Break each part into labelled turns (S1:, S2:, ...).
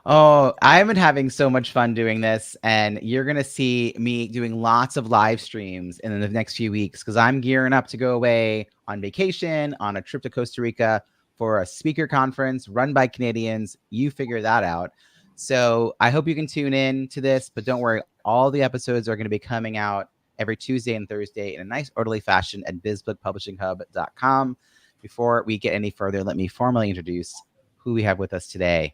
S1: Oh, I've been having so much fun doing this, and you're going to see me doing lots of live streams in the next few weeks because I'm gearing up to go away on vacation, on a trip to Costa Rica for a speaker conference run by Canadians. You figure that out. So I hope you can tune in to this, but don't worry, all the episodes are going to be coming out every Tuesday and Thursday in a nice orderly fashion at bizbookpublishinghub.com. Before we get any further, let me formally introduce who we have with us today.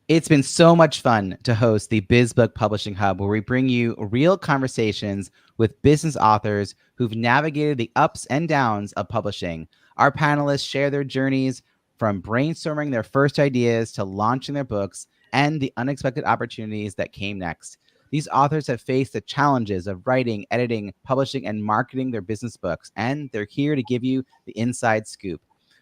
S1: It's been so much fun to host the Biz Book Publishing Hub, where we bring you real conversations with business authors who've navigated the ups and downs of publishing. Our panelists share their journeys from brainstorming their first ideas to launching their books and the unexpected opportunities that came next. These authors have faced the challenges of writing, editing, publishing, and marketing their business books, and they're here to give you the inside scoop.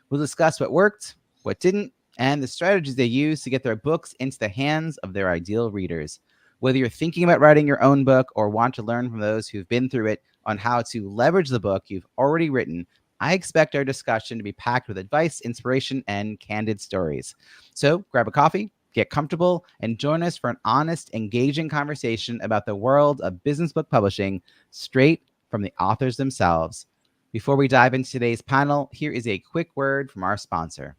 S1: We'll discuss what worked, what didn't, and the strategies they use to get their books into the hands of their ideal readers. Whether you're thinking about writing your own book or want to learn from those who've been through it on how to leverage the book you've already written, I expect our discussion to be packed with advice, inspiration, and candid stories. So grab a coffee, get comfortable, and join us for an honest, engaging conversation about the world of business book publishing straight from the authors themselves. Before we dive into today's panel, here is a quick word from our sponsor.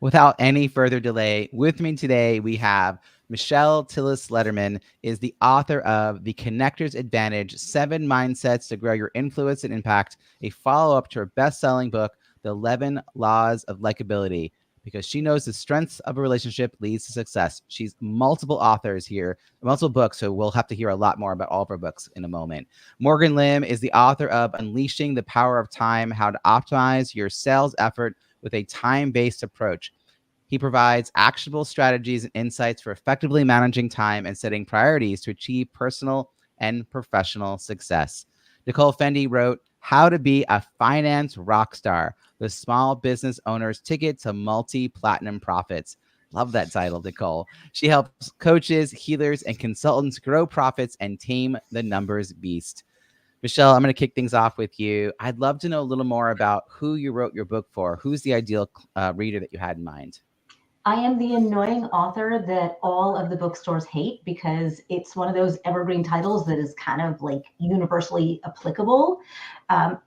S1: Without any further delay, with me today, we have Michelle Tillis Lederman, is the author of The Connector's Advantage, 7 Mindsets to Grow Your Influence and Impact, a follow-up to her best-selling book, The 11 Laws of Likability, because she knows the strengths of a relationship leads to success. She's multiple authors here, multiple books, so we'll have to hear a lot more about all of her books in a moment. Morgan Lim is the author of Unleashing the Power of Time, How to Optimize Your Sales Effort with a Time-Based Approach. He provides actionable strategies and insights for effectively managing time and setting priorities to achieve personal and professional success. Nicole Fende wrote How to Be a Finance Rockstar, the Small Business Owner's Ticket to Multi-Platinum Profits. Love that title, Nicole. She helps coaches, healers, and consultants grow profits and tame the numbers beast. Michelle, I'm going to kick things off with you. I'd love to know a little more about who you wrote your book for. Who's the ideal reader that you had in mind?
S2: I am the annoying author that all of the bookstores hate because it's one of those evergreen titles that is kind of like universally applicable. But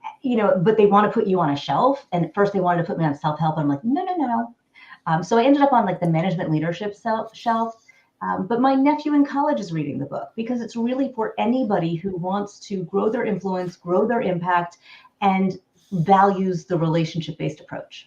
S2: they want to put you on a shelf. And at first they wanted to put me on self-help. I'm like, no. So I ended up on like the management leadership shelf. But my nephew in college is reading the book because it's really for anybody who wants to grow their influence, grow their impact, and values the relationship-based approach.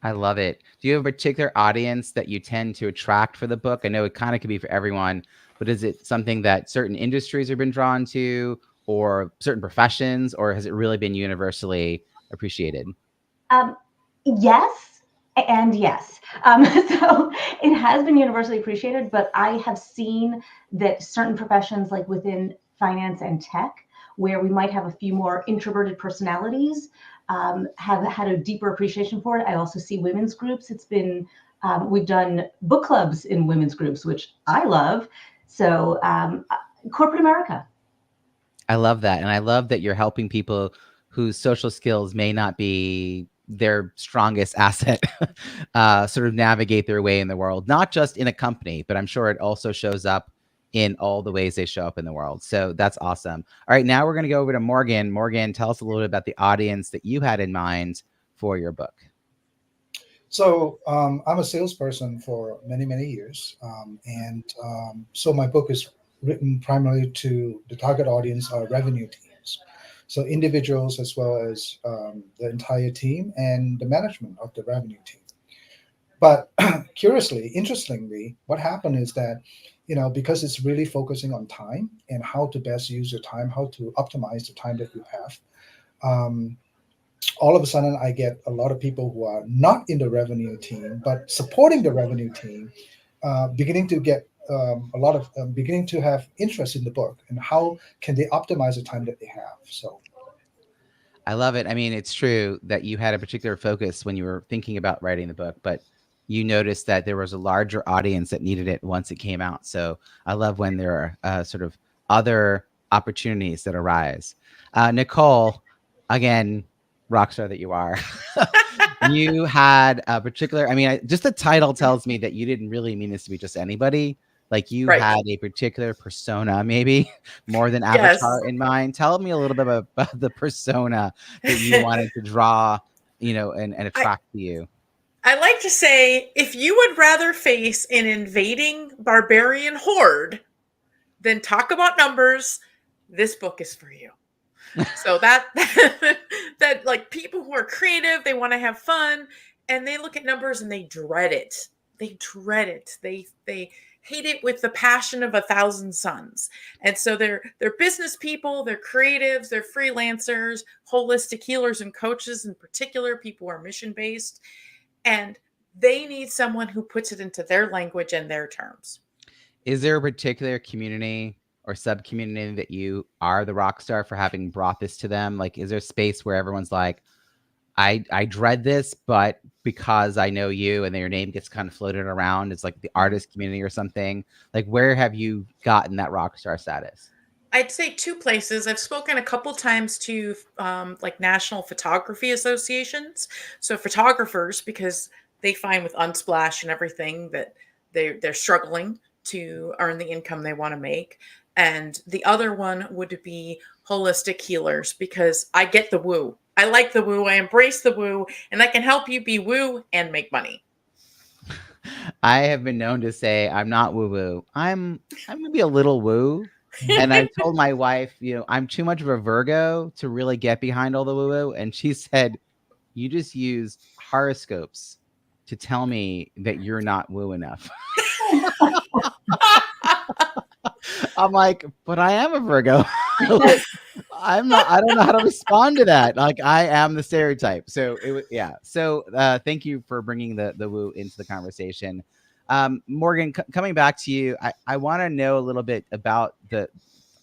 S1: I love it. Do you have a particular audience that you tend to attract for the book? I know it kind of could be for everyone, but is it something that certain industries have been drawn to or certain professions, or has it really been universally appreciated?
S2: Yes and yes. So it has been universally appreciated, but I have seen that certain professions like within finance and tech, where we might have a few more introverted personalities, have had a deeper appreciation for it. I also see women's groups. It's been, we've done book clubs in women's groups, which I love. So corporate America.
S1: I love that. And I love that you're helping people whose social skills may not be their strongest asset sort of navigate their way in the world, not just in a company, but I'm sure it also shows up in all the ways they show up in the world. So that's awesome. All right, now we're going to go over to Morgan. Morgan, tell us a little bit about the audience that you had in mind for your book.
S3: So I'm a salesperson for many, many years. So my book is written primarily to the target audience are revenue teams. So individuals as well as the entire team and the management of the revenue team. But interestingly, what happened is that, because it's really focusing on time and how to best use your time, how to optimize the time that you have, all of a sudden I get a lot of people who are not in the revenue team, but supporting the revenue team, beginning to get beginning to have interest in the book and how can they optimize the time that they have. So
S1: I love it. I mean, it's true that you had a particular focus when you were thinking about writing the book, but you noticed that there was a larger audience that needed it once it came out. So I love when there are sort of other opportunities that arise. Nicole, again, rock star that you are, you had a particular, I mean, just the title tells me that you didn't really mean this to be just anybody. Like you
S4: Right.
S1: had a particular persona, maybe more than
S4: Yes.
S1: avatar in mind. Tell me a little bit about the persona that you wanted to draw, you know, and attract to you.
S4: I like to say, if you would rather face an invading barbarian horde than talk about numbers, this book is for you. So that like people who are creative, they want to have fun, and they look at numbers and they dread it. They dread it. They hate it with the passion of 1,000 suns. And so they're business people, they're creatives, they're freelancers, holistic healers and coaches in particular, people who are mission based, and they need someone who puts it into their language and their terms.
S1: Is there a particular community or sub-community that you are the rock star for having brought this to them? Like, is there a space where everyone's like, I dread this, but because I know you and your name gets kind of floated around, it's like the artist community or something? Like, where have you gotten that rock star status?
S4: I'd say 2 places. I've spoken a couple times to like national photography associations. So photographers, because they find with Unsplash and everything that they're struggling to earn the income they want to make. And the other one would be holistic healers, because I get the woo. I like the woo. I embrace the woo, and I can help you be woo and make money.
S1: I have been known to say I'm not woo woo. I'm maybe a little woo. And I told my wife, you know, I'm too much of a Virgo to really get behind all the woo woo. And she said, you just use horoscopes to tell me that you're not woo enough. I'm like, but I am a Virgo. Like, I'm not, I don't know how to respond to that. Like, I am the stereotype. So it was, yeah. So thank you for bringing the woo into the conversation. Morgan, coming back to you, I want to know a little bit about the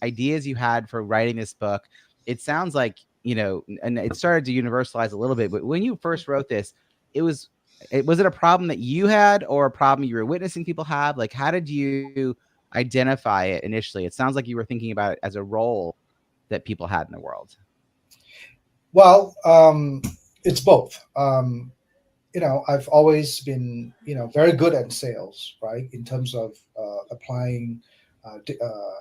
S1: ideas you had for writing this book. It sounds like, you know, and it started to universalize a little bit, but when you first wrote this, was it a problem that you had or a problem you were witnessing people have? Like, how did you identify it initially? It sounds like you were thinking about it as a role that people had in the world.
S3: Well, it's both. You know, I've always been, you know, very good at sales, right? In terms of applying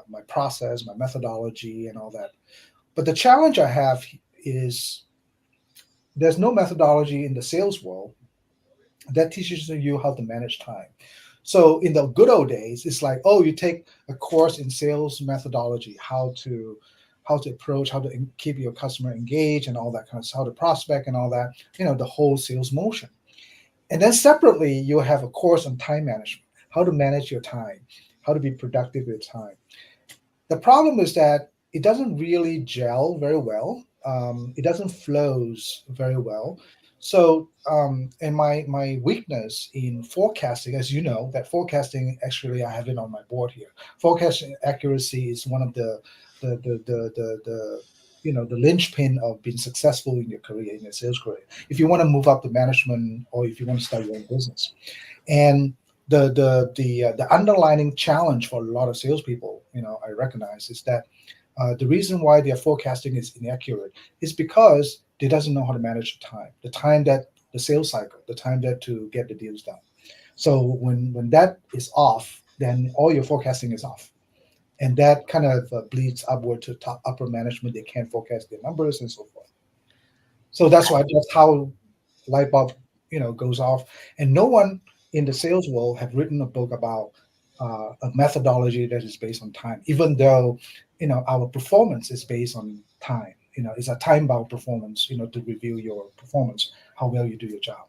S3: my process, my methodology, and all that. But the challenge I have is there's no methodology in the sales world that teaches you how to manage time. So in the good old days, it's like, oh, you take a course in sales methodology, how to approach, how to keep your customer engaged and all that kind of stuff, how to prospect and all that, you know, the whole sales motion. And then separately, you have a course on time management, how to manage your time, how to be productive with time. The problem is that it doesn't really gel very well. It doesn't flows very well. So, and my weakness in forecasting, as you know, that forecasting, actually I have it on my board here. Forecasting accuracy is one of the you know, the linchpin of being successful in your career, in your sales career, if you want to move up the management or if you want to start your own business. And the underlying challenge for a lot of salespeople, you know, I recognize, is that the reason why their forecasting is inaccurate is because they doesn't know how to manage the time that the sales cycle, the time that to get the deals done. So when that is off, then all your forecasting is off. And that kind of bleeds upward to upper management. They can't forecast their numbers and so forth. So that's how light bulb, you know, goes off. And no one in the sales world have written a book about a methodology that is based on time, even though, you know, our performance is based on time. You know, it's a time-bound performance, you know, to review your performance, how well you do your job.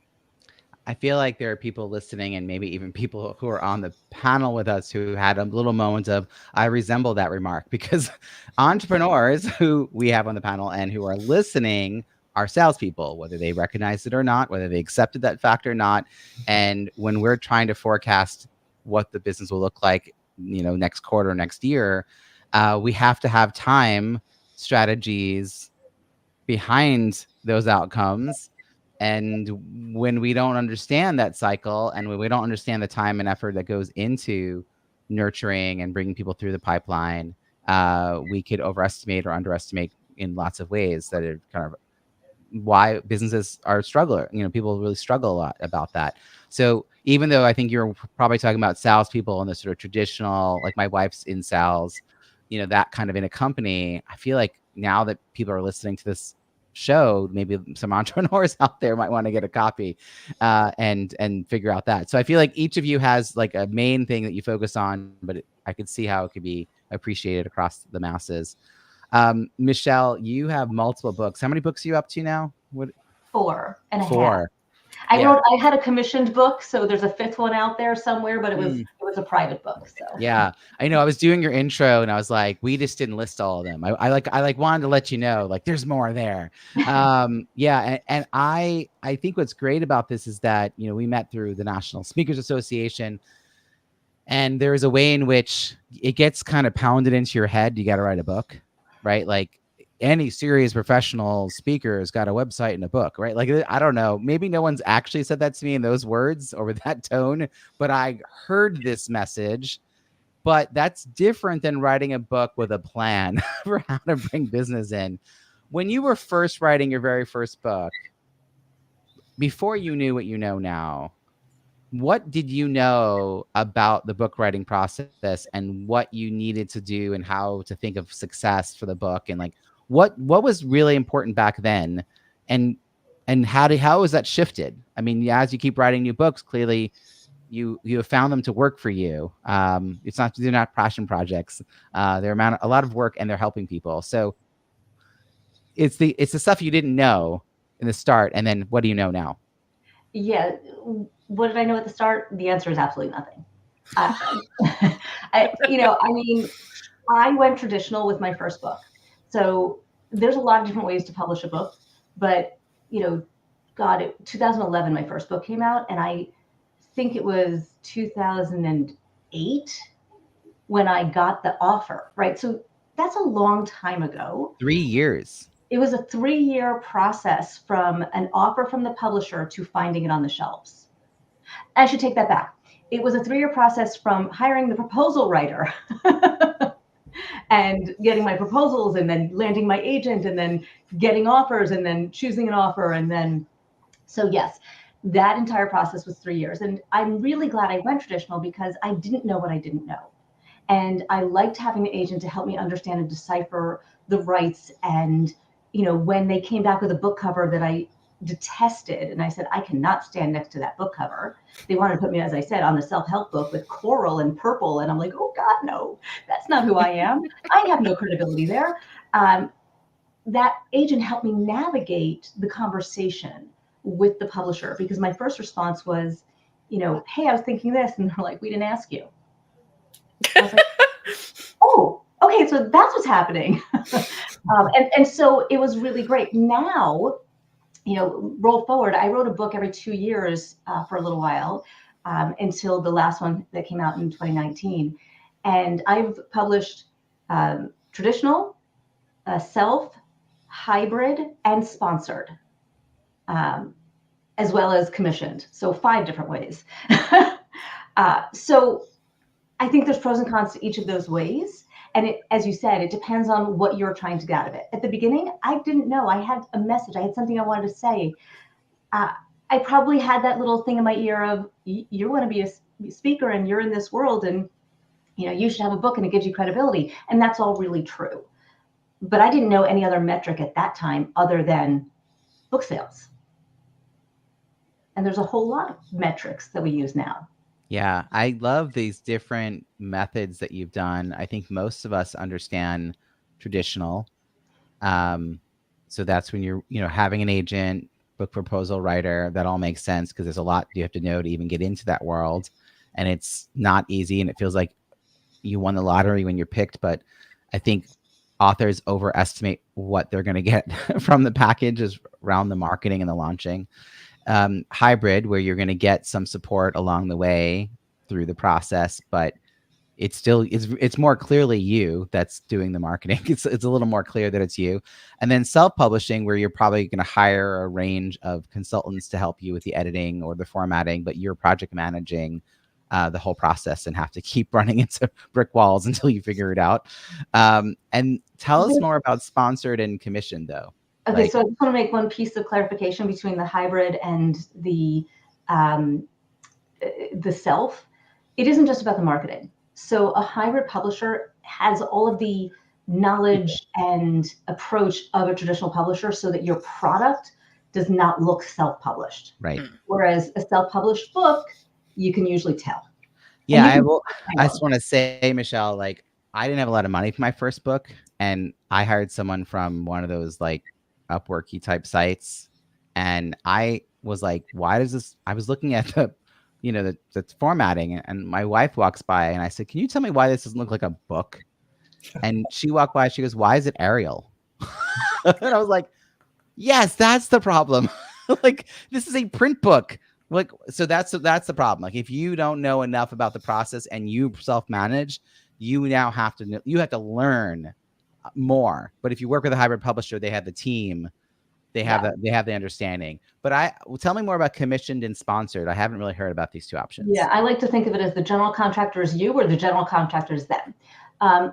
S1: I feel like there are people listening and maybe even people who are on the panel with us who had a little moment of, I resemble that remark, because entrepreneurs who we have on the panel and who are listening are salespeople, whether they recognize it or not, whether they accepted that fact or not. And when we're trying to forecast what the business will look like, you know, next quarter, next year, we have to have time strategies behind those outcomes. And when we don't understand that cycle, and when we don't understand the time and effort that goes into nurturing and bringing people through the pipeline, we could overestimate or underestimate in lots of ways that are kind of why businesses are struggling. People really struggle a lot about that. So even though I think you're probably talking about salespeople and the sort of traditional, like my wife's in sales, that kind of in a company, I feel like now that people are listening to this show, maybe some entrepreneurs out there might want to get a copy and figure out that. So I feel like each of you has like a main thing that you focus on, but I could see how it could be appreciated across the masses. Michelle, you have multiple books. How many books are you up to now? What?
S2: 4 and a half.
S1: 4.
S2: I had a commissioned book, so there's a 5th one out there somewhere, but it was a private book. So
S1: yeah, I know. I was doing your intro and I was like, we just didn't list all of them. I wanted to let you know, like, there's more there. Yeah, and I think what's great about this is that we met through the National Speakers Association, and there's a way in which it gets kind of pounded into your head. You got to write a book, right? Like any serious professional speaker has got a website and a book, right? Like, I don't know, maybe no one's actually said that to me in those words or with that tone, but I heard this message. But that's different than writing a book with a plan for how to bring business in. When you were first writing your very first book, before you knew what you know now, what did you know about the book writing process and what you needed to do and how to think of success for the book? And like, what was really important back then? And how has that shifted? I mean, as you keep writing new books, clearly you have found them to work for you. They're not passion projects. They're a lot of work and they're helping people. So it's the stuff you didn't know in the start. And then what do you know now?
S2: Yeah. What did I know at the start? The answer is absolutely nothing. I went traditional with my first book. So there's a lot of different ways to publish a book, but 2011, my first book came out, and I think it was 2008 when I got the offer, right? So that's a long time ago.
S1: 3 years.
S2: It was a 3-year process from an offer from the publisher to finding it on the shelves. I should take that back. It was a 3-year process from hiring the proposal writer and getting my proposals and then landing my agent and then getting offers and then choosing an offer. And then, so yes, that entire process was 3 years. And I'm really glad I went traditional because I didn't know what I didn't know. And I liked having an agent to help me understand and decipher the rights. And, when they came back with a book cover that I detested, and I said, I cannot stand next to that book cover. They wanted to put me, as I said, on the self-help book with coral and purple. And I'm like, oh God, no, that's not who I am. I have no credibility there. That agent helped me navigate the conversation with the publisher, because my first response was, hey, I was thinking this. And they're like, we didn't ask you. I was like, oh, okay, so that's what's happening. And so it was really great. Now, roll forward, I wrote a book every 2 years for a little while until the last one that came out in 2019. And I've published traditional, self, hybrid, and sponsored, as well as commissioned. So 5 different ways. So I think there's pros and cons to each of those ways. And as you said, it depends on what you're trying to get out of it. At the beginning, I didn't know. I had a message. I had something I wanted to say. I probably had that little thing in my ear of, you want to be a speaker and you're in this world and, you should have a book and it gives you credibility. And that's all really true. But I didn't know any other metric at that time other than book sales. And there's a whole lot of metrics that we use now.
S1: Yeah, I love these different methods that you've done. I think most of us understand traditional. So that's when you're, having an agent, book proposal writer, that all makes sense because there's a lot you have to know to even get into that world. And it's not easy. And it feels like you won the lottery when you're picked. But I think authors overestimate what they're going to get from the packages around the marketing and the launching. Hybrid, where you're going to get some support along the way through the process, but it's more clearly you that's doing the marketing. It's a little more clear that it's you. And then self-publishing, where you're probably going to hire a range of consultants to help you with the editing or the formatting, but you're project managing the whole process and have to keep running into brick walls until you figure it out. And tell us more about sponsored and commissioned, though.
S2: Okay,
S1: Like,
S2: so I just want to make one piece of clarification between the hybrid and the self. It isn't just about the marketing. So a hybrid publisher has all of the knowledge and approach of a traditional publisher so that your product does not look self-published.
S1: right.
S2: Whereas a self-published book, you can usually tell.
S1: Yeah, I just want to say, Michelle, like, I didn't have a lot of money for my first book, and I hired someone from one of those like Upworky type sites, and I was like, why does this? I was looking at the, the formatting, and my wife walks by, and I said, can you tell me why this doesn't look like a book? And she walked by, she goes, why is it Arial? And I was like, yes, that's the problem. Like, this is a print book. Like, so that's the problem. Like, if you don't know enough about the process and you self-manage, you now have to learn more. But if you work with a hybrid publisher, they have the team, they have the understanding. But tell me more about commissioned and sponsored. I haven't really heard about these two options.
S2: Yeah, I like to think of it as the general contractor is you or the general contractor is them.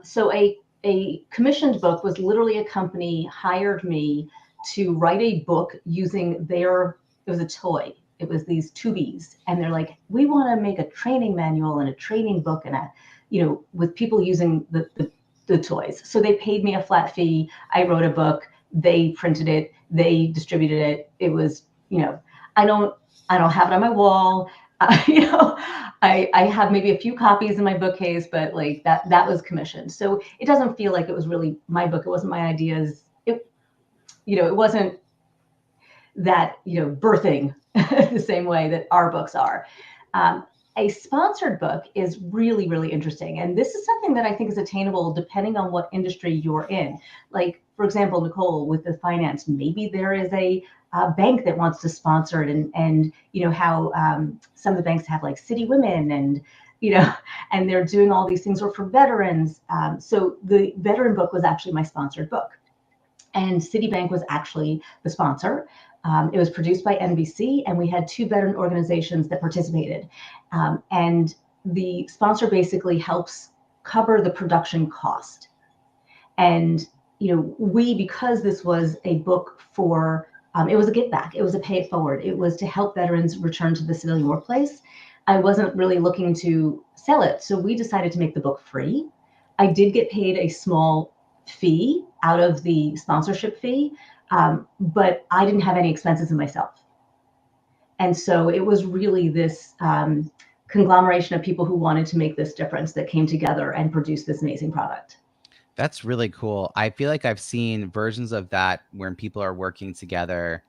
S2: So a commissioned book was literally a company hired me to write a book using it was a toy. It was these tubies, and they're like, we want to make a training manual and a training book and with people using the toys. So they paid me a flat fee. I wrote a book. They printed it. They distributed it. It was, I don't have it on my wall. I have maybe a few copies in my bookcase, but like that was commissioned. So it doesn't feel like it was really my book. It wasn't my ideas. It wasn't that, birthing the same way that our books are. A sponsored book is really, really interesting. And this is something that I think is attainable depending on what industry you're in. Like, for example, Nicole, with the finance, maybe there is a bank that wants to sponsor it, and how some of the banks have like City Women and and they're doing all these things, or for veterans. So the veteran book was actually my sponsored book, and Citibank was actually the sponsor. It was produced by NBC, and we had 2 veteran organizations that participated. And the sponsor basically helps cover the production cost. And, because this was a book for, it was a give back, it was a pay it forward. It was to help veterans return to the civilian workplace. I wasn't really looking to sell it. So we decided to make the book free. I did get paid a small fee out of the sponsorship fee. But I didn't have any expenses in myself. And so it was really this conglomeration of people who wanted to make this difference that came together and produced this amazing product.
S1: That's really cool. I feel like I've seen versions of that where people are working together,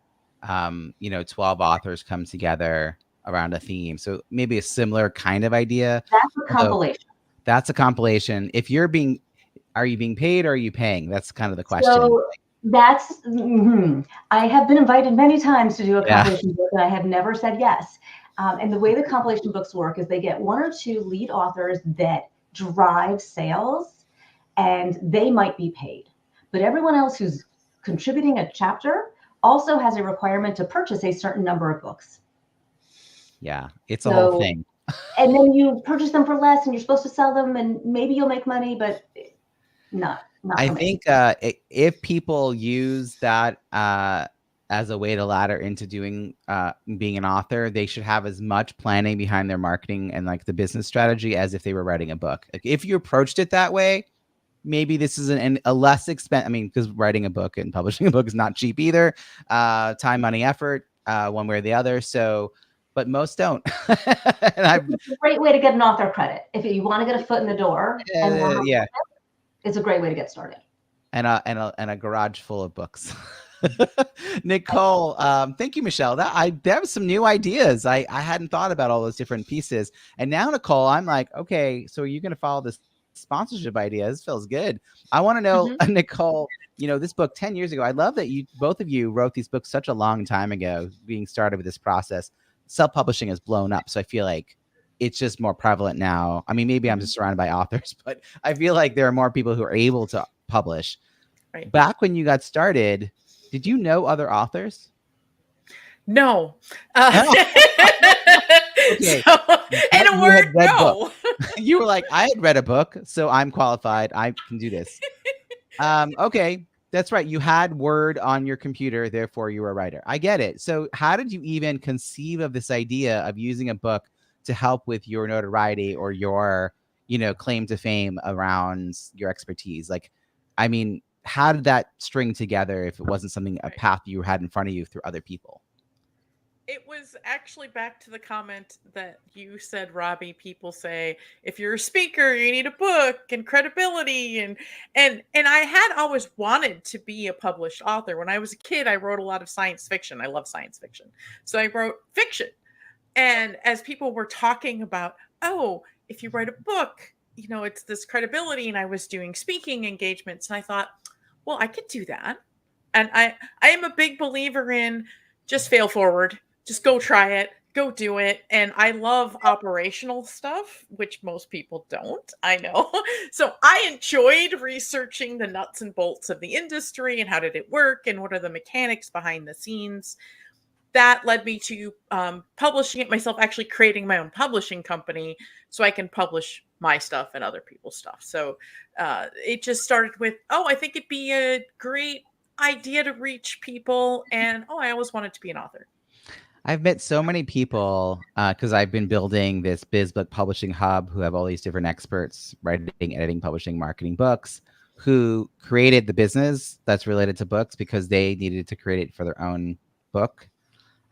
S1: 12 authors come together around a theme. So maybe a similar kind of idea.
S2: That's a compilation.
S1: That's a compilation. Are you being paid or are you paying? That's kind of the question.
S2: So, I have been invited many times to do a compilation book, and I have never said yes. And the way the compilation books work is they get 1 or 2 lead authors that drive sales, and they might be paid. But everyone else who's contributing a chapter also has a requirement to purchase a certain number of books.
S1: Yeah, it's a whole thing.
S2: And then you purchase them for less, and you're supposed to sell them, and maybe you'll make money, but not
S1: I think if people use that as a way to ladder into doing being an author, they should have as much planning behind their marketing and like the business strategy as if they were writing a book. Like, if you approached it that way, maybe this is a less expensive. I mean, because writing a book and publishing a book is not cheap either. Time, money, effort, one way or the other. So, but most don't.
S2: It's a great way to get an author credit if you want to get a foot in the door. It's a great way to get started.
S1: And a garage full of books. Nicole, thank you, Michelle. There was some new ideas. I hadn't thought about all those different pieces. And now, Nicole, I'm like, okay, so are you going to follow this sponsorship idea? This feels good. I want to know, Nicole, this book 10 years ago, I love that both of you wrote these books such a long time ago, being started with this process. Self-publishing has blown up. So I feel like it's just more prevalent now. I mean, maybe I'm just surrounded by authors, but I feel like there are more people who are able to publish. Right. Back when you got started, did you know other authors?
S4: No.
S1: Okay.
S4: So, in a word, no.
S1: You were like, I had read a book, so I'm qualified. I can do this. Okay. That's right. You had Word on your computer, therefore you were a writer. I get it. So how did you even conceive of this idea of using a book to help with your notoriety or your, claim to fame around your expertise? Like, I mean, how did that string together if it wasn't something, a path you had in front of you through other people?
S4: It was actually back to the comment that you said, Robbie. People say, if you're a speaker, you need a book and credibility. And I had always wanted to be a published author. When I was a kid, I wrote a lot of science fiction. I love science fiction. So I wrote fiction. And as people were talking about, oh, if you write a book, it's this credibility. And I was doing speaking engagements. And I thought, well, I could do that. And I am a big believer in just fail forward. Just go try it, go do it. And I love operational stuff, which most people don't, I know. So I enjoyed researching the nuts and bolts of the industry and how did it work and what are the mechanics behind the scenes. That led me to publishing it myself, actually creating my own publishing company so I can publish my stuff and other people's stuff. So it just started with, I think it'd be a great idea to reach people. And, I always wanted to be an author.
S1: I've met so many people because I've been building this Biz Book Publishing Hub who have all these different experts writing, editing, publishing, marketing books who created the business that's related to books because they needed to create it for their own book.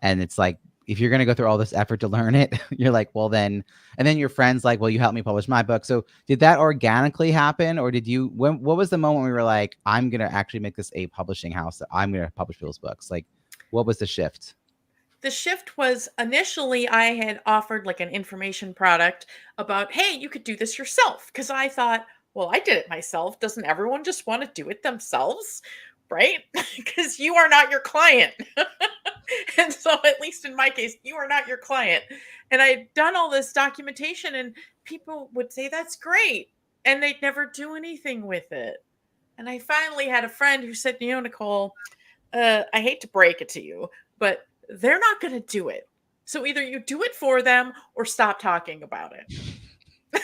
S1: And it's like, if you're going to go through all this effort to learn it, you're like, well, then, and then your friend's like, well, you helped me publish my book. So did that organically happen? Or what was the moment we were like, I'm going to actually make this a publishing house that I'm going to publish people's books? Like, what was the shift?
S4: The shift was initially I had offered like an information product about, hey, you could do this yourself. Because I thought, well, I did it myself. Doesn't everyone just want to do it themselves? Right? Because you are not your client. And so at least in my case, you are not your client. And I had done all this documentation and people would say, that's great. And they'd never do anything with it. And I finally had a friend who said, Nicole, I hate to break it to you, but they're not going to do it. So either you do it for them or stop talking about it.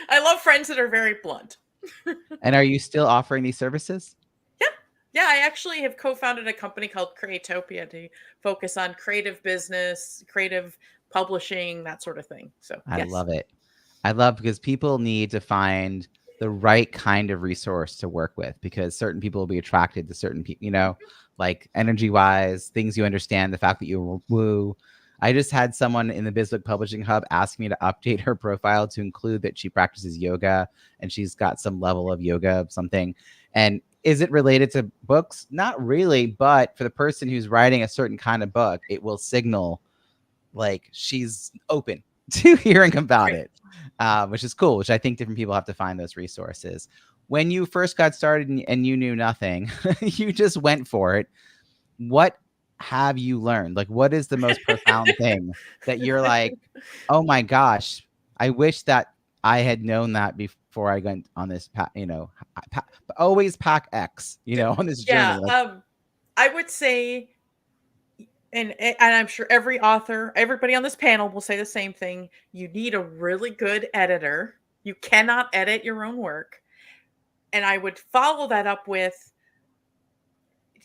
S4: I love friends that are very blunt.
S1: And are you still offering these services?
S4: Yeah, I actually have co-founded a company called Creatopia to focus on creative business, creative publishing, that sort of thing. So
S1: I love it. I love because people need to find the right kind of resource to work with because certain people will be attracted to certain people, like energy wise, things you understand, the fact that you woo. I just had someone in the Biz Book Publishing Hub ask me to update her profile to include that she practices yoga and she's got some level of yoga, something. And is it related to books? Not really, but for the person who's writing a certain kind of book, it will signal like she's open to hearing about it, which is cool, which I think different people have to find those resources. When you first got started and you knew nothing, you just went for it. What have you learned? Like, what is the most profound thing that you're like, oh my gosh, I wish that I had known that before I went on this path, always pack X, on this journey.
S4: I would say, and I'm sure every author, everybody on this panel will say the same thing. You need a really good editor. You cannot edit your own work. And I would follow that up with,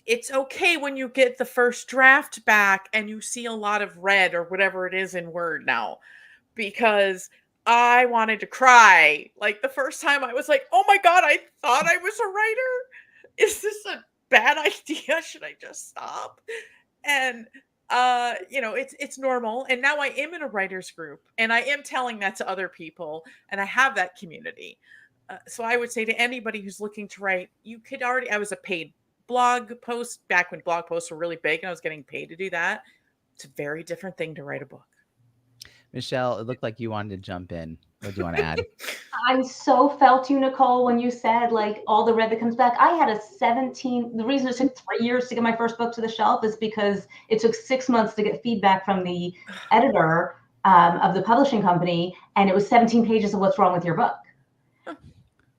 S4: it's okay when you get the first draft back and you see a lot of red or whatever it is in Word now, because I wanted to cry. Like the first time I was like, oh my God, I thought I was a writer. Is this a bad idea? Should I just stop? And, it's normal. And now I am in a writer's group and I am telling that to other people and I have that community. So I would say to anybody who's looking to write, I was a paid blog post back when blog posts were really big and I was getting paid to do that. It's a very different thing to write a book.
S1: Michelle, it looked like you wanted to jump in. What do you want to add?
S2: I so felt you, Nicole, when you said like all the red that comes back. I had the reason it took 3 years to get my first book to the shelf is because it took 6 months to get feedback from the editor of the publishing company. And it was 17 pages of what's wrong with your book.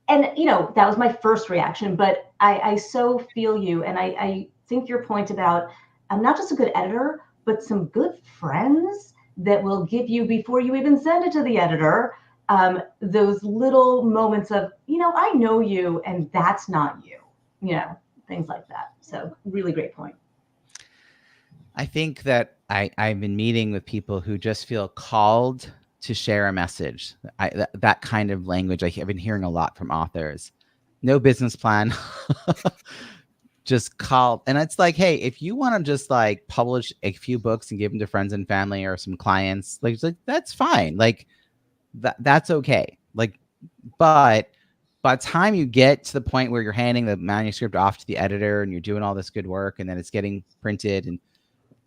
S2: And, that was my first reaction, but I so feel you. And I think your point about I'm not just a good editor, but some good friends that will give you, before you even send it to the editor, those little moments of, I know you and that's not you, things like that. So really great point.
S1: I think that I've been meeting with people who just feel called to share a message. That kind of language I've been hearing a lot from authors. No business plan, just call. And it's like, hey, if you want to just like publish a few books and give them to friends and family or some clients, like that's fine. Like that's okay. Like, but by the time you get to the point where you're handing the manuscript off to the editor and you're doing all this good work and then it's getting printed, and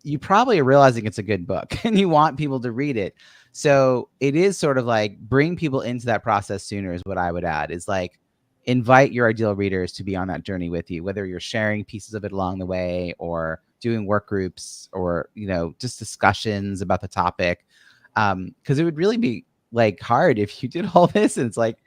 S1: you probably are realizing it's a good book and you want people to read it. So it is sort of like bring people into that process sooner is what I would add, is like invite your ideal readers to be on that journey with you, whether you're sharing pieces of it along the way or doing work groups or, you know, just discussions about the topic. Because it would really be like hard if you did all this and it's like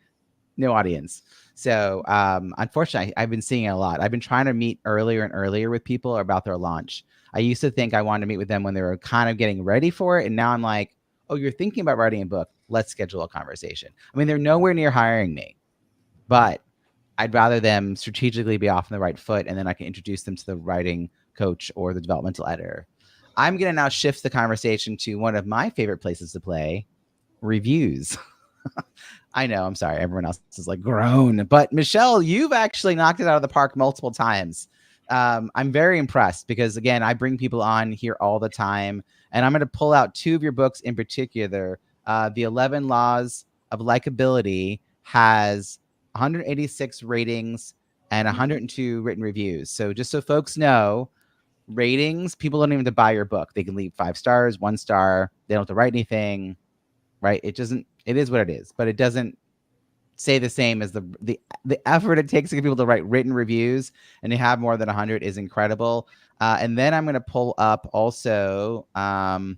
S1: no audience. So unfortunately, I've been seeing it a lot. I've been trying to meet earlier and earlier with people about their launch. I used to think I wanted to meet with them when they were kind of getting ready for it. And now I'm like, oh, you're thinking about writing a book. Let's schedule a conversation. I mean, they're nowhere near hiring me, but I'd rather them strategically be off on the right foot. And then I can introduce them to the writing coach or the developmental editor. I'm going to now shift the conversation to one of my favorite places to play, reviews. I know, I'm sorry. Everyone else is like groan, but Michelle, you've actually knocked it out of the park multiple times. I'm very impressed because, again, I bring people on here all the time, and I'm going to pull out two of your books in particular. The 11 Laws of Likability has 186 ratings and 102 written reviews. So just so folks know, ratings, people don't even have to buy your book. They can leave 5 stars, 1 star. They don't have to write anything, right? It is what it is, but it doesn't say the same as the effort it takes to get people to write written reviews, and to have more than 100 is incredible. And then I'm going to pull up also, I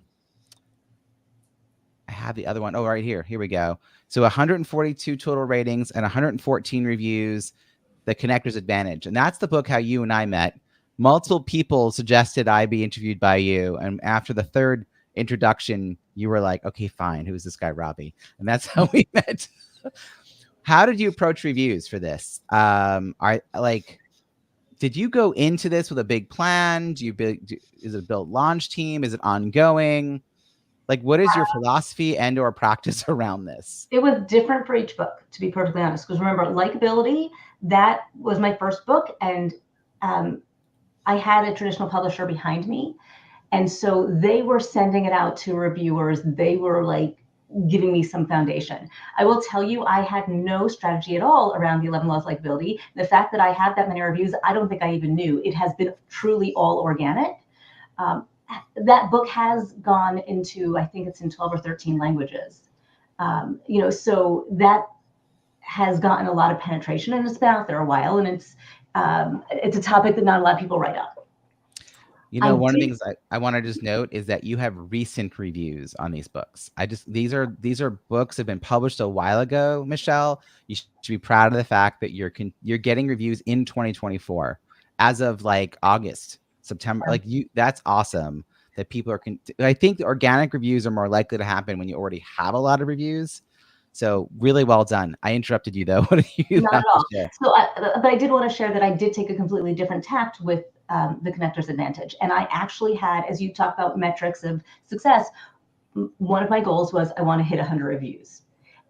S1: have the other one. Oh, right here. Here we go. So 142 total ratings and 114 reviews, The Connector's Advantage. And that's the book how you and I met. Multiple people suggested I be interviewed by you. And after the third introduction, you were like, okay, fine. Who's this guy, Robbie? And that's how we met. How did you approach reviews for this? Did you go into this with a big plan? Is it a built launch team? Is it ongoing? Like, what is your philosophy and or practice around this?
S2: It was different for each book, to be perfectly honest. Because remember, Likability, that was my first book, and I had a traditional publisher behind me. And so they were sending it out to reviewers. They were like giving me some foundation. I will tell you, I had no strategy at all around the 11 Laws of Likability. The fact that I had that many reviews, I don't think I even knew. It has been truly all organic. That book has gone into, I think it's in 12 or 13 languages. So that has gotten a lot of penetration, and it's been out there a while, and it's a topic that not a lot of people write up.
S1: You know, one of the things I want to just note is that you have recent reviews on these books. These are books that have been published a while ago, Michelle. You should be proud of the fact that you're getting reviews in 2024 as of like August, September. Like that's awesome that people are. I think the organic reviews are more likely to happen when you already have a lot of reviews. So really well done. I interrupted you though. What do you
S2: Not at all. But I did want to share that I did take a completely different tact with the Connector's Advantage. And I actually had, as you talk about metrics of success, one of my goals was I want to hit 100 reviews.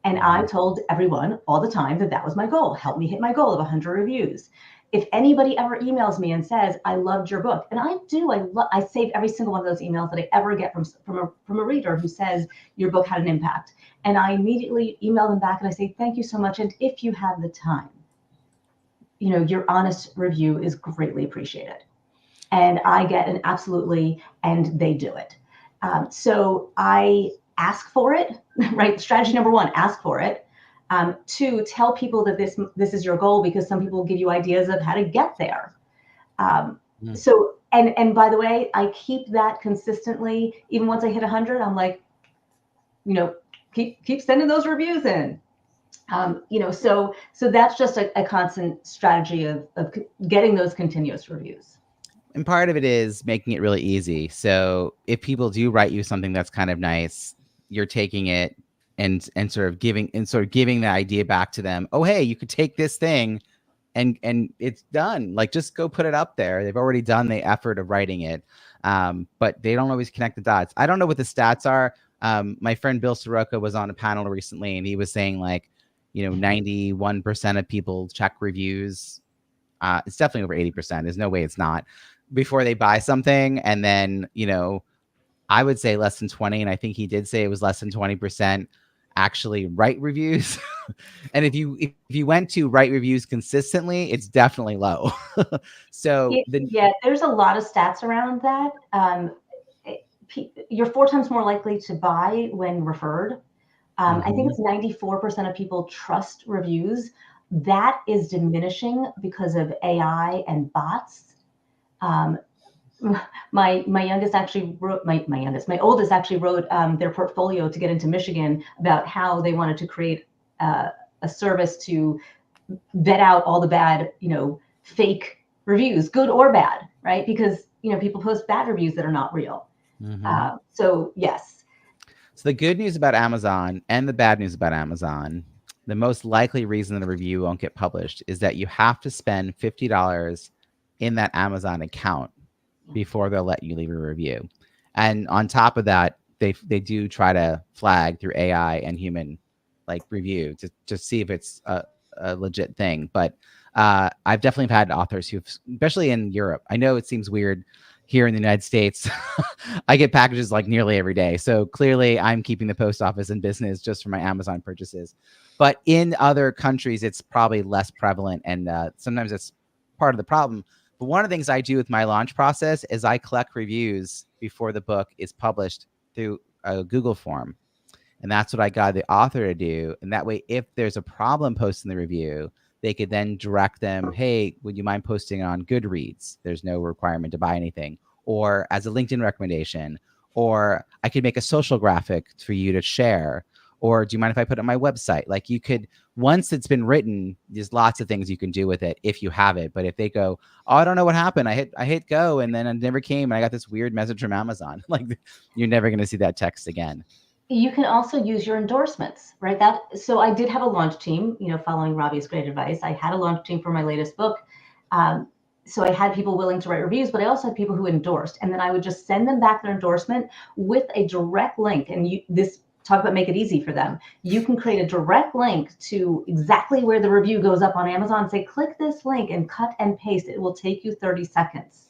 S2: And I told everyone all the time that was my goal. Help me hit my goal of 100 reviews. If anybody ever emails me and says, I loved your book, and I do, I save every single one of those emails that I ever get from a reader who says your book had an impact. And I immediately email them back and I say, thank you so much. And if you have the time, your honest review is greatly appreciated. And I get an absolutely, and they do it. So I ask for it, right? Strategy number 1, ask for it. 2, tell people that this is your goal, because some people give you ideas of how to get there. So, and by the way, I keep that consistently. Even once I hit 100, I'm like, keep sending those reviews in. So that's just a constant strategy of getting those continuous reviews.
S1: And part of it is making it really easy. So if people do write you something that's kind of nice, you're taking it and sort of giving the idea back to them. Oh, hey, you could take this thing and it's done. Like, just go put it up there. They've already done the effort of writing it, but they don't always connect the dots. I don't know what the stats are. My friend Bill Soroka was on a panel recently, and he was saying, like, 91% of people check reviews. It's definitely over 80%. There's no way it's not, before they buy something. And then, I would say less than 20. And I think he did say it was less than 20% actually write reviews. And if you went to write reviews consistently, it's definitely low. So
S2: there's a lot of stats around that. You're 4 times more likely to buy when referred. I think it's 94% of people trust reviews. That is diminishing because of AI and bots. My youngest actually wrote, my oldest actually wrote their portfolio to get into Michigan about how they wanted to create a service to vet out all the bad, fake reviews, good or bad, right? Because, people post bad reviews that are not real. So yes.
S1: So the good news about Amazon and the bad news about Amazon, the most likely reason that a review won't get published is that you have to spend $50 in that Amazon account before they'll let you leave a review. And on top of that, they do try to flag through AI and human review to see if it's a legit thing. But I've definitely had authors who've, especially in Europe, I know it seems weird here in the United States, I get packages nearly every day. So clearly I'm keeping the post office in business just for my Amazon purchases. But in other countries, it's probably less prevalent. And sometimes it's part of the problem. But one of the things I do with my launch process is I collect reviews before the book is published through a Google form. And that's what I got the author to do. And that way, if there's a problem posting the review, they could then direct them, hey, would you mind posting on Goodreads? There's no requirement to buy anything. Or as a LinkedIn recommendation. Or I could make a social graphic for you to share. Or do you mind if I put it on my website? You could, once it's been written, there's lots of things you can do with it if you have it. But if they go, oh, I don't know what happened. I hit go and then it never came. And I got this weird message from Amazon. You're never going to see that text again.
S2: You can also use your endorsements, right? So I did have a launch team, following Robbie's great advice. I had a launch team for my latest book. So I had people willing to write reviews, but I also had people who endorsed. And then I would just send them back their endorsement with a direct link. And talk about make it easy for them. You can create a direct link to exactly where the review goes up on Amazon. Say, click this link and cut and paste. It will take you 30 seconds.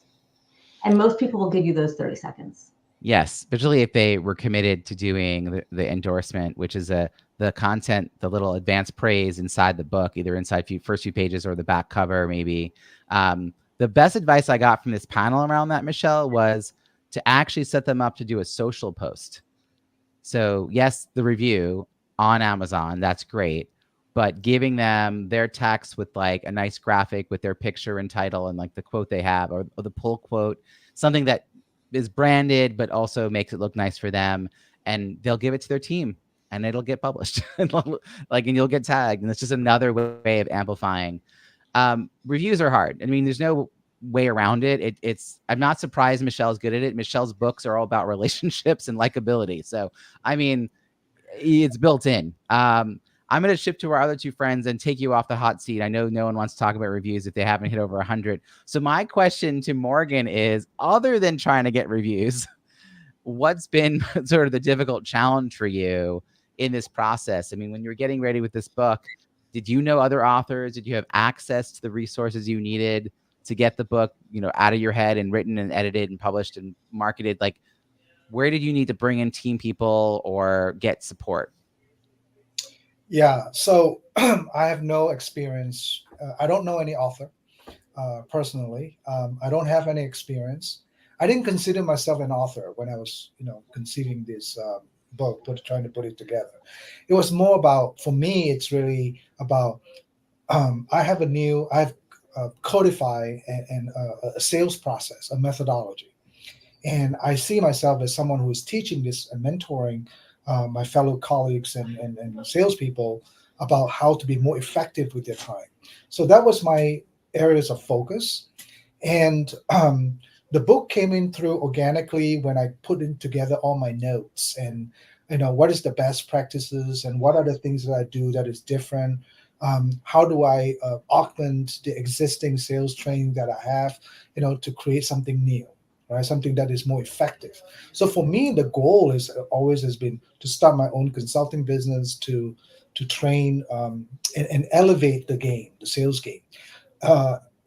S2: And most people will give you those 30 seconds.
S1: Yes, particularly if they were committed to doing the endorsement, which is the content, the little advanced praise inside the book, either inside first few pages or the back cover, maybe. The best advice I got from this panel around that, Michelle, was to actually set them up to do a social post. So yes, the review on Amazon, that's great. But giving them their text with a nice graphic with their picture and title and the quote they have or the pull quote, something that is branded, but also makes it look nice for them. And they'll give it to their team and it'll get published and you'll get tagged. And it's just another way of amplifying. Reviews are hard. I mean, there's no way around it. I'm not surprised Michelle's good at it. Michelle's books are all about relationships and likability. So, I mean, it's built in. I'm going to shift to our other two friends and take you off the hot seat. I know no one wants to talk about reviews if they haven't hit over 100. So my question to Morgan is, other than trying to get reviews, what's been sort of the difficult challenge for you in this process? I mean, when you were getting ready with this book, did you know other authors? Did you have access to the resources you needed to get the book, out of your head and written and edited and published and marketed? Where did you need to bring in team people or get support?
S3: Yeah, so I have no experience. I don't know any author personally. I don't have any experience. I didn't consider myself an author when I was, conceiving this book, trying to put it together. It was more about, for me, it's really about, I've codified a sales process, a methodology. And I see myself as someone who is teaching this and mentoring my fellow colleagues and salespeople about how to be more effective with their time. So that was my areas of focus. And the book came in through organically when I put in together all my notes and, what is the best practices and what are the things that I do that is different How do I augment the existing sales training that I have, to create something new, right? Something that is more effective. So for me, the goal is always has been to start my own consulting business, to train and elevate the game, the sales game.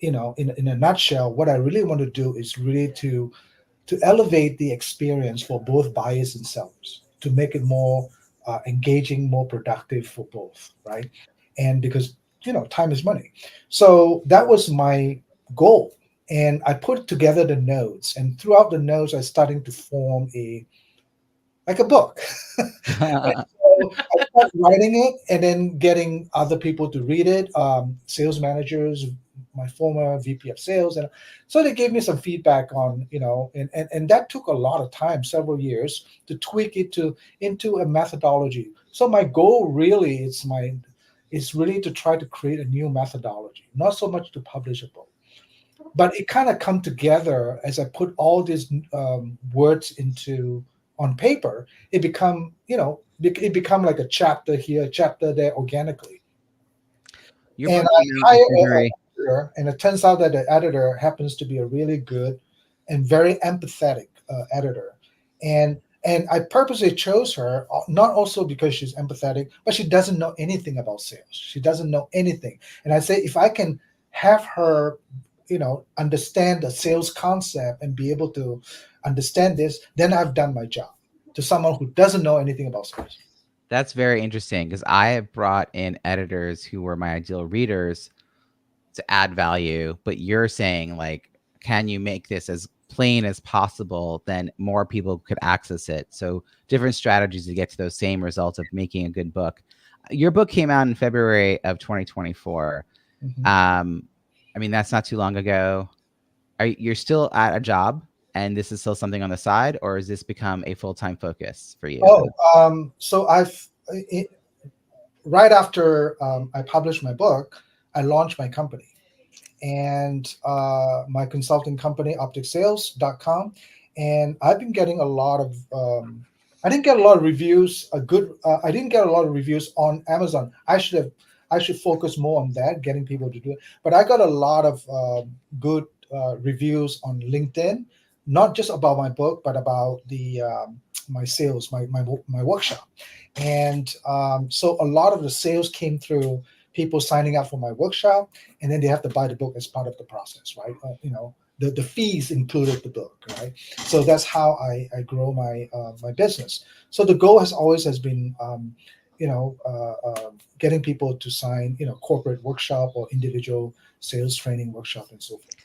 S3: In a nutshell, what I really want to do is really to elevate the experience for both buyers and sellers, to make it more engaging, more productive for both, right? And because time is money, so that was my goal. And I put together the notes, and throughout the notes, I starting to form a book. And so I started writing it and then getting other people to read it, sales managers, my former VP of sales. And so they gave me some feedback on, and that took a lot of time, several years, to tweak it into a methodology. So my goal really is really to try to create a new methodology, not so much to publish a book. But it kind of come together as I put all these words on paper. It become like a chapter here, a chapter there, organically.
S1: Your
S3: And
S1: book
S3: I
S1: came out in
S3: hire an
S1: February.
S3: editor, and it turns out that the editor happens to be a really good and very empathetic editor. And I purposely chose her, not also because she's empathetic, but she doesn't know anything about sales. She doesn't know anything. And I say, if I can have her, understand the sales concept and be able to understand this, then I've done my job, to someone who doesn't know anything about sales.
S1: That's very interesting, because I have brought in editors who were my ideal readers to add value, but you're saying, like, can you make this as plain as possible, then more people could access it. So different strategies to get to those same results of making a good book. Your book came out in February of 2024.
S3: Mhm.
S1: I mean, that's not too long ago. You're still at a job and this is still something on the side, or has this become a full-time focus for you?
S3: So right after I published my book, I launched my company, and my consulting company, opticsales.com. And I've been getting a lot of, I didn't get a lot of reviews, I didn't get a lot of reviews on Amazon. I should focus more on that, getting people to do it. But I got a lot of good reviews on LinkedIn, not just about my book, but about my sales, my workshop. And so a lot of the sales came through people signing up for my workshop, and then they have to buy the book as part of the process, right? The fees included the book, right? So that's how I grow my business. So the goal has been, getting people to sign, corporate workshop or individual sales training workshop and so forth.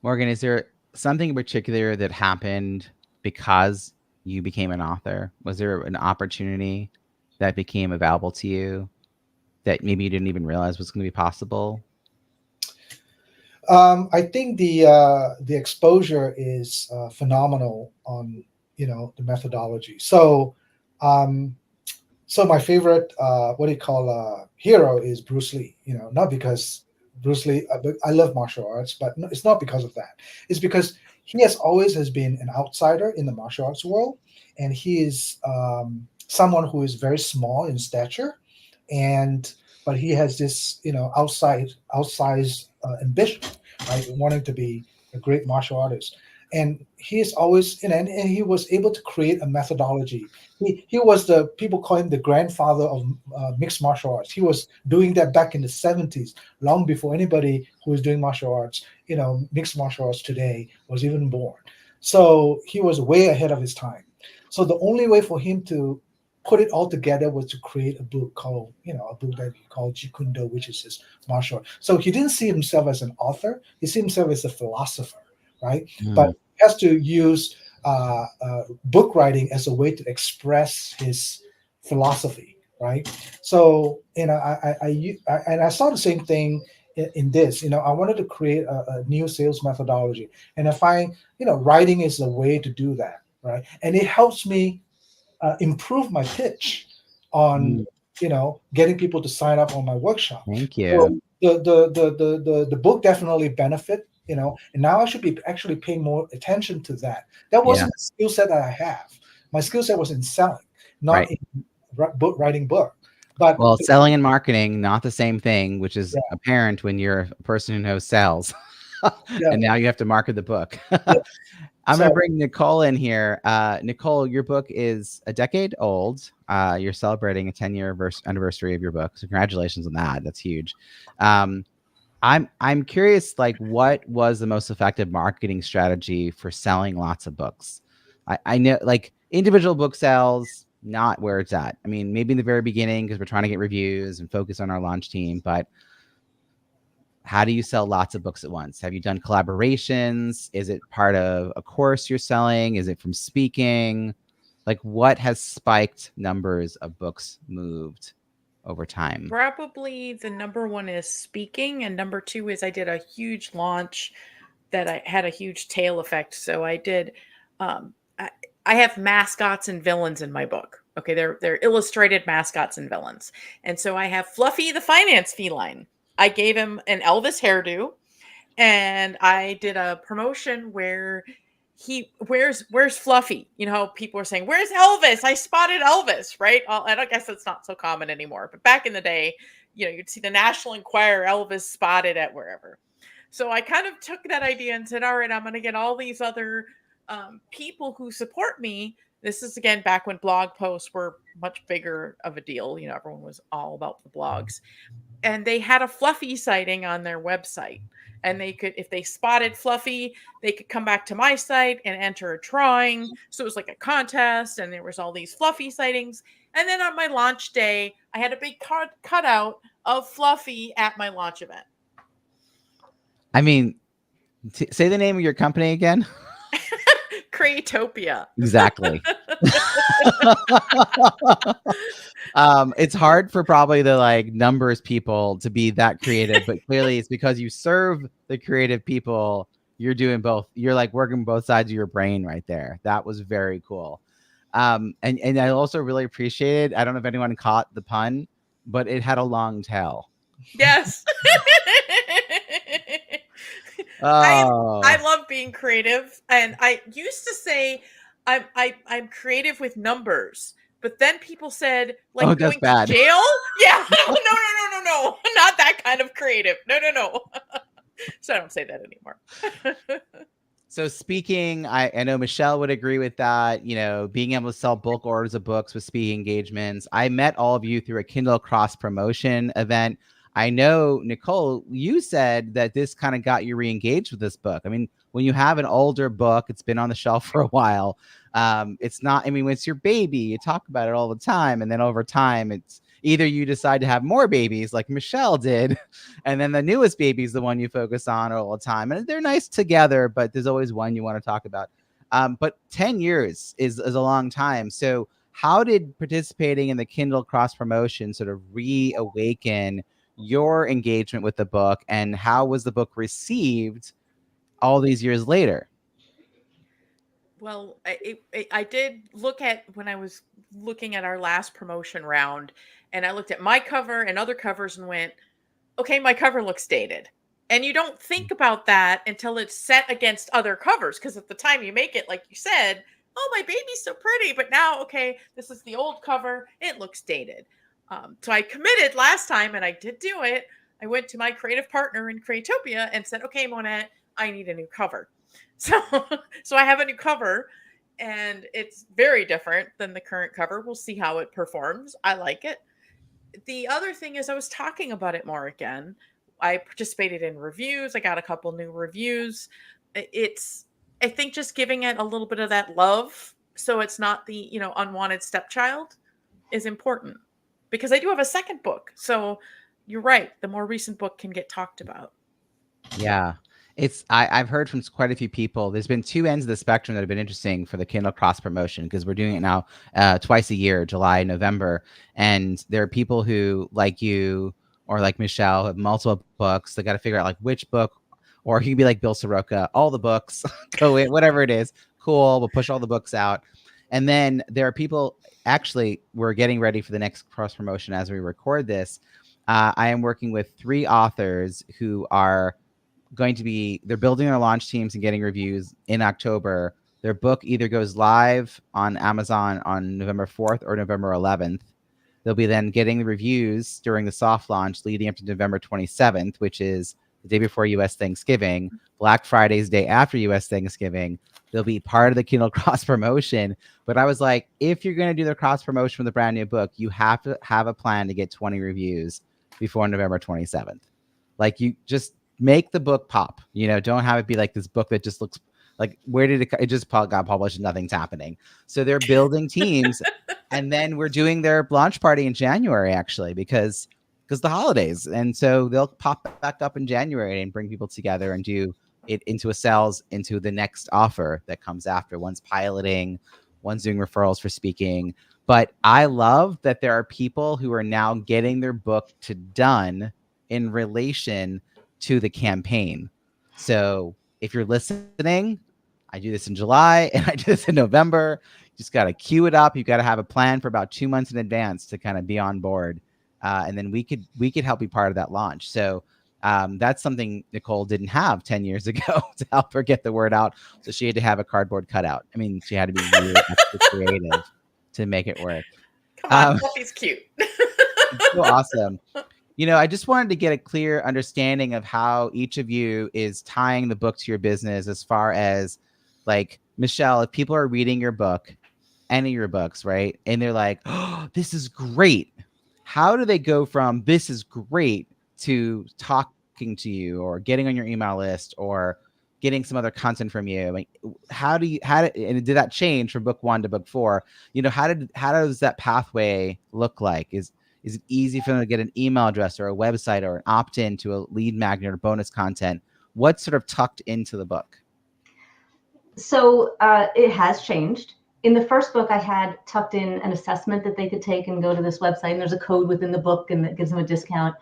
S1: Morgan, is there something in particular that happened because you became an author? Was there an opportunity that became available to you that maybe you didn't even realize was going to be possible?
S3: I think the exposure is phenomenal on the methodology. So my favorite hero is Bruce Lee. Not because Bruce Lee. I love martial arts, but it's not because of that. It's because he has been an outsider in the martial arts world, and he is someone who is very small in stature, but he has this outsized ambition, right, wanting to be a great martial artist. And he is always, and he was able to create a methodology. He was people call him the grandfather of mixed martial arts. He was doing that back in the 70s, long before anybody who is doing martial arts, mixed martial arts today was even born. So he was way ahead of his time. So the only way for him to put it all together was to create a book that he called Jikundo, which is his martial art. So he didn't see himself as an author. He see himself as a philosopher, right? But he has to use book writing as a way to express his philosophy, right? So, I saw the same thing in this. I wanted to create a new sales methodology. And I find, writing is a way to do that, right? And it helps me improve my pitch on getting people to sign up on my workshop.
S1: Thank you.
S3: So the book definitely benefit, and now I should be actually paying more attention to that. That wasn't the skill set that I have. My skill set was in selling, not in writing book. But
S1: Well, selling and marketing, not the same thing, which is
S3: yeah,
S1: apparent when you're a person who knows sales.
S3: yeah,
S1: And now you have to market the book.
S3: yeah.
S1: I'm going to
S3: So
S1: bring Nicole in here. Nicole, your book is a decade old. You're celebrating a 10-year anniversary of your book. So congratulations on that. That's huge. I'm curious, like, what was the most effective marketing strategy for selling lots of books? I know, like, individual book sales, not where it's at. I mean, maybe in the very beginning because we're trying to get reviews and focus on our launch team, but how do you sell lots of books at once? Have you done collaborations? Is it part of a course you're selling? Is it from speaking? Like, what has spiked numbers of books moved over time?
S4: Probably the number one is speaking, and number two is I did a huge launch that I had a huge tail effect. So I did. I have mascots and villains in my book. Okay, they're illustrated mascots and villains, and so I have Fluffy the finance feline. I gave him an Elvis hairdo, and I did a promotion where where's Fluffy? You know, how people are saying, "Where's Elvis? I spotted Elvis," right? I don't guess it's not so common anymore, but back in the day, you know, you'd see the National Enquirer, Elvis spotted at wherever. So I kind of took that idea and said, all right, I'm going to get all these other people who support me. This is again back when blog posts were much bigger of a deal. You know, everyone was all about the blogs, and they had a Fluffy sighting on their website. And they could, if they spotted Fluffy, they could come back to my site and enter a drawing. So it was like a contest, and there was all these Fluffy sightings. And then on my launch day, I had a big cutout of Fluffy at my launch event.
S1: I mean, say the name of your company again.
S4: Creatopia.
S1: Exactly. It's hard for probably the like numbers people to be that creative, but clearly it's because you serve the creative people. You're doing both. You're like working both sides of your brain right there. That was very cool. And I also really appreciated, I don't know if anyone caught the pun, but it had a long tail.
S4: Yes.
S1: Oh.
S4: I love being creative, and I used to say I'm creative with numbers, but then people said, like,
S1: Oh, that's
S4: going
S1: bad.
S4: to jail. Yeah, no, not that kind of creative. No. So I don't say that anymore.
S1: So speaking, I know Michelle would agree with that. You know, being able to sell bulk orders of books with speaking engagements. I met all of you through a Kindle cross promotion event. I know, Nicole, you said that this kind of got you re-engaged with this book. I mean, when you have an older book, it's been on the shelf for a while. It's not, I mean, when it's your baby, you talk about it all the time. And then over time, it's either you decide to have more babies like Michelle did, and then the newest baby is the one you focus on all the time. And they're nice together, but there's always one you want to talk about. But 10 years is a long time. So how did participating in the Kindle cross promotion sort of reawaken your engagement with the book, and how was the book received all these years later?
S4: Well, I did look at, when I was looking at our last promotion round, and I looked at my cover and other covers and went, okay, my cover looks dated. And you don't think about that until it's set against other covers, because at the time you make it, like you said, oh, my baby's so pretty. But now, okay, this is the old cover. It looks dated. So I committed last time, and I did do it. I went to my creative partner in Creatopia and said, okay, Monette, I need a new cover. So I have a new cover, and it's very different than the current cover. We'll see how it performs. I like it. The other thing is I was talking about it more again. I participated in reviews. I got a couple new reviews. It's, I think, just giving it a little bit of that love, so it's not the, you know, unwanted stepchild, is important, because I do have a second book. So you're right. The more recent book can get talked about.
S1: Yeah. I've heard from quite a few people. There's been two ends of the spectrum that have been interesting for the Kindle cross promotion, because we're doing it now twice a year, July, November. And there are people who, like you or like Michelle, have multiple books. They got to figure out like which book, or you can be like Bill Soroka, all the books, go in, whatever it is. Cool. We'll push all the books out. And then there are people, actually, we're getting ready for the next cross promotion as we record this. I am working with 3 authors who are going to be, they're building their launch teams and getting reviews in October. Their book either goes live on Amazon on November 4th or November 11th. They'll be then getting the reviews during the soft launch leading up to November 27th, which is the day before US Thanksgiving. Black Friday's day after US Thanksgiving. They'll be part of the Kindle cross promotion. But I was like, if you're going to do the cross promotion with a brand new book, you have to have a plan to get 20 reviews before November 27th. Like, you just make the book pop, you know, don't have it be like this book that just looks like, where did it just got published and nothing's happening. So they're building teams. And then we're doing their launch party in January, actually, because the holidays. And so they'll pop back up in January and bring people together and do it into a sales into the next offer that comes after. One's piloting, one's doing referrals for speaking. But I love that there are people who are now getting their book to done in relation to the campaign. So if you're listening, I do this in July and I do this in November. You just got to queue it up. You've got to have a plan for about 2 months in advance to kind of be on board. And then we could help be part of that launch. So that's something Nicole didn't have 10 years ago to help her get the word out. So she had to have a cardboard cutout. I mean, she had to be really extra creative to make it work.
S4: Come on, Fluffy's cute.
S1: It's so awesome. You know, I just wanted to get a clear understanding of how each of you is tying the book to your business, as far as, like, Michelle, if people are reading your book, any of your books, right, and they're like, oh, this is great. How do they go from this is great to talking to you or getting on your email list or getting some other content from you? Like, and did that change from book 1 to book 4? You know, how does that pathway look like? Is it easy for them to get an email address or a website or an opt-in to a lead magnet or bonus content? What's sort of tucked into the book?
S2: So it has changed. In the first book, I had tucked in an assessment that they could take and go to this website, and there's a code within the book and that gives them a discount.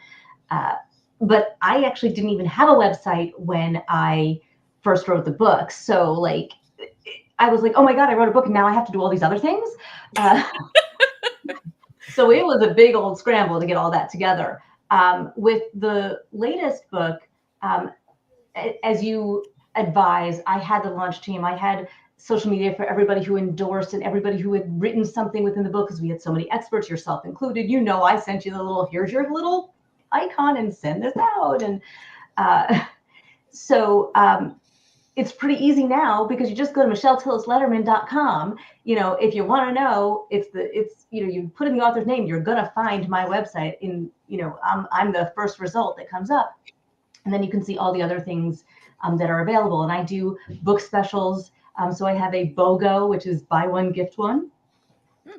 S2: But I actually didn't even have a website when I first wrote the book. So, like, I was like, oh my God, I wrote a book and now I have to do all these other things. So it was a big old scramble to get all that together. With the latest book, as you advise, I had the launch team. I had social media for everybody who endorsed and everybody who had written something within the book, because we had so many experts, yourself included. You know, I sent you the little, here's your little icon and send this out. And so it's pretty easy now, because you just go to michelletillislederman.com. You know, if you want to know, you put in the author's name, you're going to find my website. I'm the first result that comes up. And then you can see all the other things that are available. And I do book specials. So I have a BOGO, which is buy one, gift one.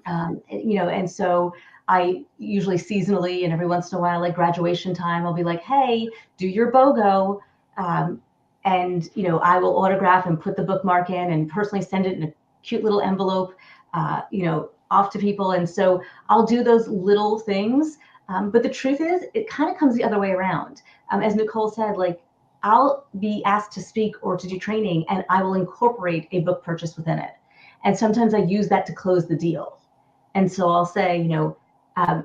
S2: And so I usually seasonally and every once in a while, like graduation time, I'll be like, hey, do your BOGO. And, I will autograph and put the bookmark in and personally send it in a cute little envelope, off to people. And so I'll do those little things. But the truth is, it kind of comes the other way around. As Nicole said, like, I'll be asked to speak or to do training, and I will incorporate a book purchase within it. And sometimes I use that to close the deal. And so I'll say,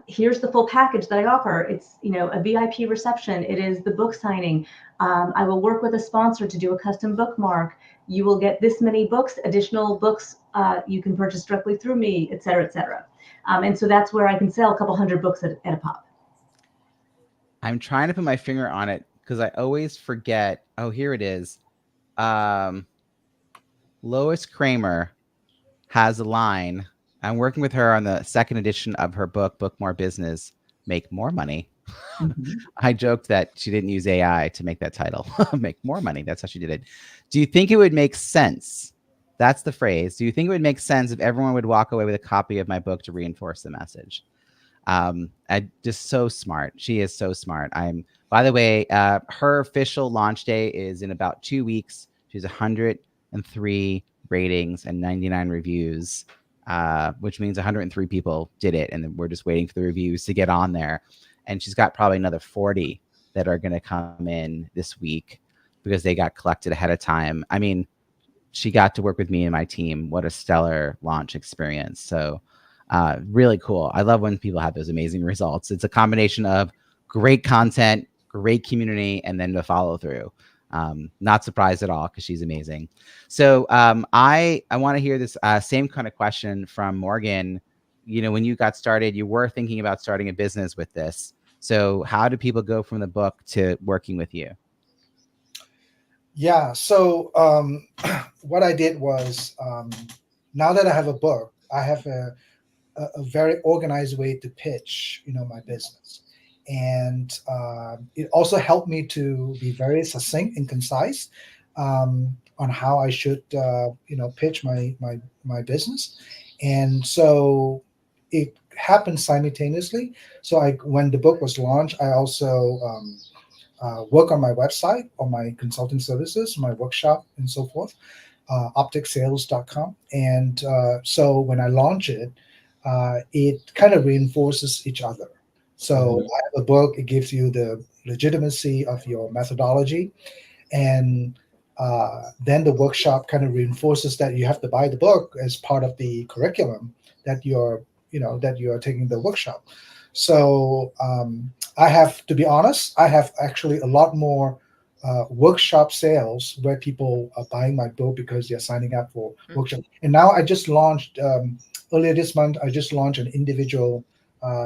S2: here's the full package that I offer. It's, a VIP reception. It is the book signing. I will work with a sponsor to do a custom bookmark. You will get this many books, additional books you can purchase directly through me, et cetera, et cetera. And so that's where I can sell a couple hundred books at a pop.
S1: I'm trying to put my finger on it because I always forget. Oh, here it is. Lois Kramer has a line. I'm working with her on the second edition of her book, Book More Business, Make More Money. Mm-hmm. I joked that she didn't use AI to make that title. Make more money. That's how she did it. Do you think it would make sense? That's the phrase. Do you think it would make sense if everyone would walk away with a copy of my book to reinforce the message? Just so smart. She is so smart. By the way, her official launch day is in about 2 weeks. She's 103 ratings and 99 reviews, which means 103 people did it. And then we're just waiting for the reviews to get on there. And she's got probably another 40 that are going to come in this week because they got collected ahead of time. I mean, she got to work with me and my team. What a stellar launch experience. So really cool. I love when people have those amazing results. It's a combination of great content, great community, and then the follow through. Not surprised at all because she's amazing. So I want to hear this same kind of question from Morgan. when you got started, you were thinking about starting a business with this. So how do people go from the book to working with you?
S3: Yeah. So what I did was, now that I have a book, I have a very organized way to pitch, my business, and it also helped me to be very succinct and concise on how I should, pitch my business, and so it happened simultaneously. So when the book was launched, I also work on my website, on my consulting services, my workshop, and so forth, opticsales.com. And so when I launch it, it kind of reinforces each other. So I have a book, it gives you the legitimacy of your methodology. And then the workshop kind of reinforces that you have to buy the book as part of the curriculum that you're taking the workshop. So I have to be honest, I have actually a lot more workshop sales where people are buying my book because they're signing up for workshop. And now I just launched earlier this month. I just launched an individual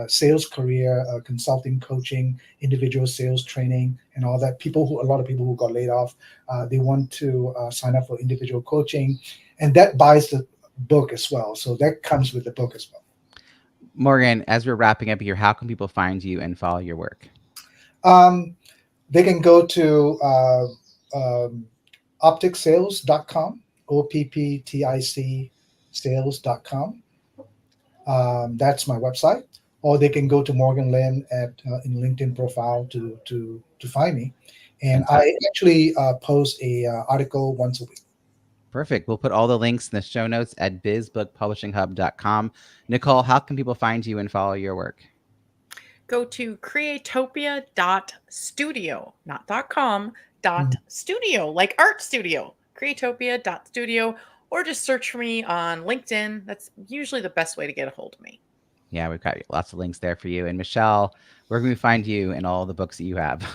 S3: sales career consulting, coaching, individual sales training, and all that. A lot of people who got laid off, they want to sign up for individual coaching, and that buys the book as well. So that comes with the book as well.
S1: Morgan, as we're wrapping up here, how can people find you and follow your work?
S3: They can go to opticsales.com, OPPTIC sales.com. That's my website. Or they can go to Morgan Lin in LinkedIn profile to find me. And I actually post a article once a week.
S1: Perfect. We'll put all the links in the show notes at bizbookpublishinghub.com. Nicole, how can people find you and follow your work?
S4: Go to creatopia.studio, not .com, .studio, like art studio, creatopia.studio, or just search for me on LinkedIn. That's usually the best way to get a hold of me.
S1: Yeah, we've got lots of links there for you. And Michelle, where can we find you and all the books that you have?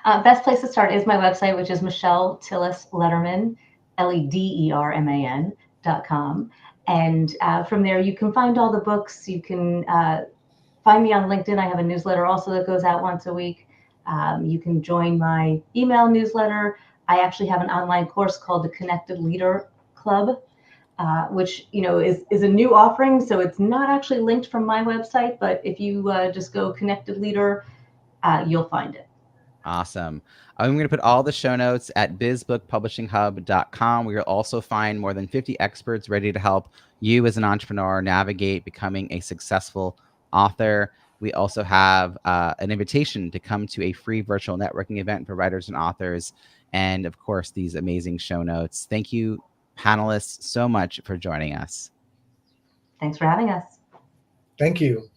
S2: Best place to start is my website, which is Michelle Tillis Lederman, LEDERMAN.com. And from there, you can find all the books. You can find me on LinkedIn. I have a newsletter also that goes out once a week. You can join my email newsletter. I actually have an online course called the Connected Leader Club, which is a new offering. So it's not actually linked from my website, but if you just go Connected Leader, you'll find it.
S1: Awesome. I'm going to put all the show notes at bizbookpublishinghub.com, where you'll also find more than 50 experts ready to help you as an entrepreneur navigate becoming a successful author. We also have an invitation to come to a free virtual networking event for writers and authors. And of course, these amazing show notes. Thank you, panelists, so much for joining us.
S2: Thanks for having us.
S3: Thank you.